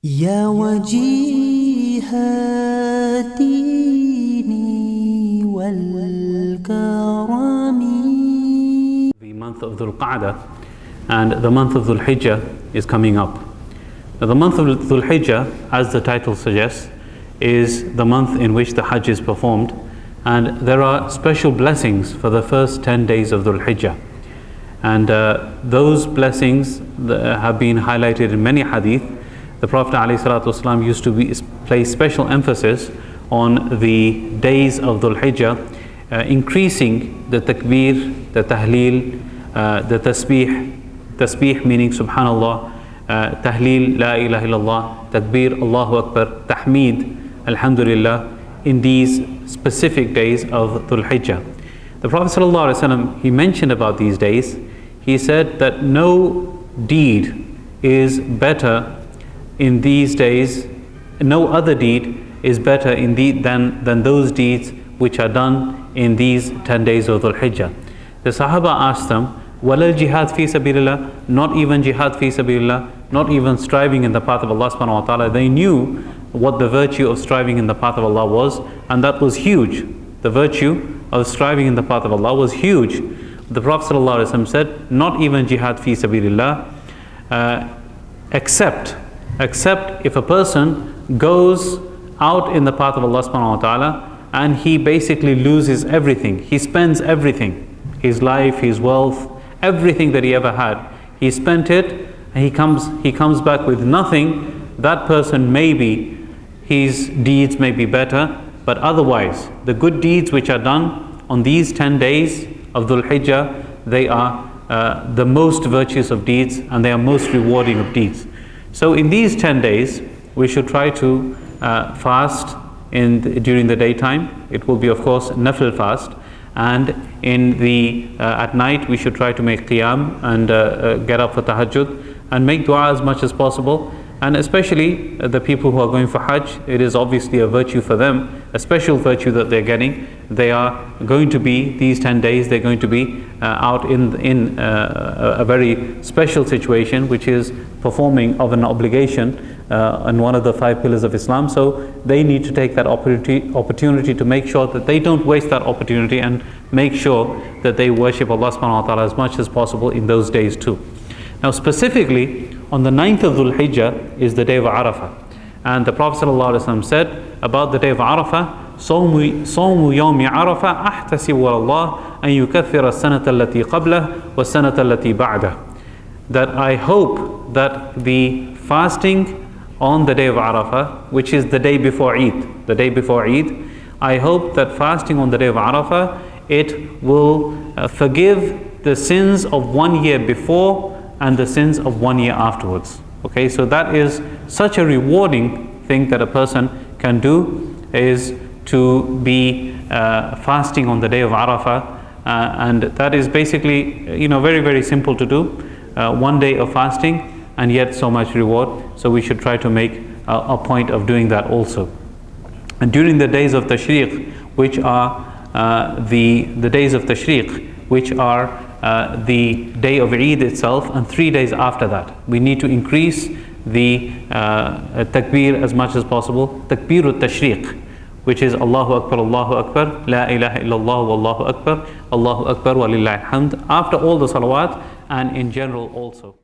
يا وجيه الدين والكرم. The month of Dhul-Qa'dah and the month of Dhul-Hijjah is coming up. Now, the month of Dhul-Hijjah, as the title suggests, is the month in which the Hajj is performed, and there are special blessings for the first 10 days of Dhul-Hijjah. And those blessings have been highlighted in many hadith. The Prophet ﷺ used to place special emphasis on the days of Dhul-Hijjah, increasing the takbir, the tahleel, the tasbih meaning subhanallah, tahleel, la ilaha illallah, takbir, Allahu Akbar, tahmeed, alhamdulillah, in these specific days of Dhul-Hijjah. The Prophet ﷺ, he mentioned about these days, he said that no deed is better in these days, no other deed is better than those deeds which are done in these 10 days of Dhul-Hijjah. The Sahaba asked them, Walal jihad fi sabilillah, not even jihad fi sabilillah, not even striving in the path of Allah subhanahu wa ta'ala. They knew what the virtue of striving in the path of Allah was, and that was huge. The virtue of striving in the path of Allah was huge. The Prophet ﷺ said, not even jihad fi sabilillah, except if a person goes out in the path of Allah subhanahu wa ta'ala and he basically loses everything. He spends everything, his life, his wealth, everything that he ever had. He spent it and he comes back with nothing. That person, maybe his deeds may be better, but otherwise the good deeds which are done on these 10 days of Dhul-Hijjah, they are the most virtuous of deeds and they are most rewarding of deeds. So in these 10 days, we should try to fast during the daytime. It will be, of course, nafil fast. And at night, we should try to make qiyam and get up for tahajjud and make dua as much as possible. And especially the people who are going for Hajj, it is obviously a virtue for them, a special virtue that they're getting. They are going to be, these 10 days, they're going to be out in a very special situation, which is performing of an obligation on one of the 5 pillars of Islam. So they need to take that opportunity to make sure that they don't waste that opportunity and make sure that they worship Allah subhanahu wa ta'ala as much as possible in those days too. Now specifically, on the 9th of Dhul-Hijjah is the day of Arafah. And the Prophet ﷺ said about the day of Arafah, صوم يوم عرفة أحتسب على الله أن يكفر السنة التي قبله والسنة التي بعده. That I hope that the fasting on the day of Arafah, which is the day before Eid, I hope that fasting on the day of Arafah, it will forgive the sins of 1 year before and the sins of 1 year afterwards. Okay, so that is such a rewarding thing that a person can do, is to be fasting on the day of Arafah, and that is basically, very, very simple to do. 1 day of fasting and yet so much reward. So we should try to make a point of doing that also. And during the days of Tashriq, which are the days of Tashriq, which are the day of Eid itself and 3 days after that, we need to increase the takbir as much as possible. Takbir al-Tashriq, which is Allahu Akbar, La ilaha illallah, Wallahu Akbar, Allahu Akbar, Walillahi alhamd, after all the salawat and in general also.